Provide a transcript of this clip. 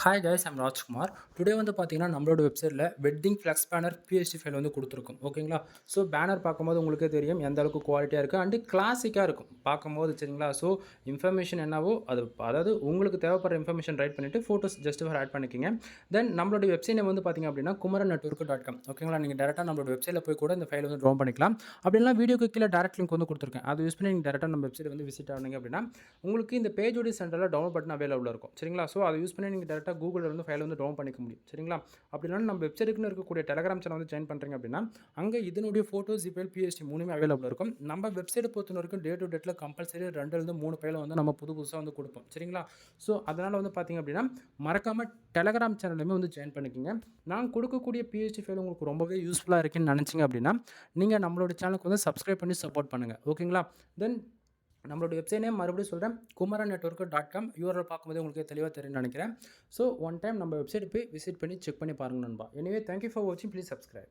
Hi guys, I'm Rajkumar. Today வந்து பார்த்தீங்கன்னா, நம்மளோட வெப்சைட்டில் wedding flex banner PSD file வந்து கொடுத்துருக்கோம். ஓகேங்களா? ஸோ பேனர் பார்க்கும்போது உங்களுக்கே தெரியும் எந்த அளவுக்கு குவாலிட்டியாக இருக்குது அண்டு கிளாசிக்காக இருக்கும் பார்க்கும்போது. சரிங்களா? ஸோ இன்ஃபர்மேஷன் என்னவோ அது, அதாவது உங்களுக்கு தேவைப்படுற இன்ஃபர்மேஷன் ரைட் பண்ணிவிட்டு ஃபோட்டோஸ் ஜஸ்ட் ஃபார் ஆட் பண்ணிக்கிங்க. தென் நம்மளோட வெப்சைட் நேம் வந்து பார்த்தீங்க அப்படின்னா kumaran.network.com. ஓகேங்களா? நீங்கள் டேரெக்டாக நம்மளோட வெப்சைட்டில் போய் கூட இந்த ஃபைல் வந்து ட்ரௌன் பண்ணிக்கலாம். அப்படின்னா வீடியோக்கு கீழே டேரக்ட் லிங்க் வந்து கொடுத்துருக்கேன். அது யூஸ் பண்ணி நீங்கள் டேரெக்டாக நம்ம வெப்சைட் வந்து விசிட் ஆனீங்க அப்படின்னா உங்களுக்கு இந்த பேஜோட சென்டரில் டவுன்லோட் பட்டன் அவைலபிளாக இருக்கும். சரிங்களா? ஸோ அதை யூஸ் பண்ணி நீங்கள் டேரெக்டாக கூகுளில் வந்து ஃபைல் வந்து டவுன் பண்ணிக்க முடியும். சரிங்களா? அப்படி இல்லைனா நம்ம வெப்சைட்டுக்குன்னு இருக்கக்கூடிய டெலகிராம் சேனல் வந்து ஜாயின் பண்ணுறீங்க அப்படின்னா அங்கே இதனுடைய ஃபோட்டோஸ், ஜிபைல், பிஎஸ்டி மூணுமே அவைலபிளாக இருக்கும். நம்ம வெப்சைட்டை பொறுத்த வரைக்கும் டே டு டேட்டில் கம்பல்சரி 2 ஃபைலை வந்து நம்ம புதுசாக வந்து கொடுப்போம். சரிங்களா? ஸோ அதனால் வந்து பார்த்தீங்க அப்படின்னா மறக்காமல் டெலகிராம் சேனலுமே வந்து ஜாயின் பண்ணிக்கோங்க. நான் கொடுக்கக்கூடிய பிஎஸ்டி ஃபைல் உங்களுக்கு ரொம்பவே யூஸ்ஃபுல்லாக இருக்குன்னு நினச்சிங்க அப்படின்னா நீங்கள் நம்மளோட சேனலுக்கு வந்து சப்ஸ்கிரைப் பண்ணி சப்போர்ட் பண்ணுங்கள். ஓகேங்களா? தென் நம்மளோட வெப்சைட் நேம் மறுபடியும் சொல்கிறேன், kumaran.network.com. யூஆர்எல் பார்க்கும்போது உங்களுக்கு தெளிவாக தெரியும்னு நினைக்கிறேன். ஸோ ஒன் டைம் நம்ம வெப்சைட் போய் விசிட் பண்ணி செக் பண்ணி பாருங்கள் நண்பா. எனிவே தேங்க்யூ ஃபார் வாட்சிங். Please subscribe.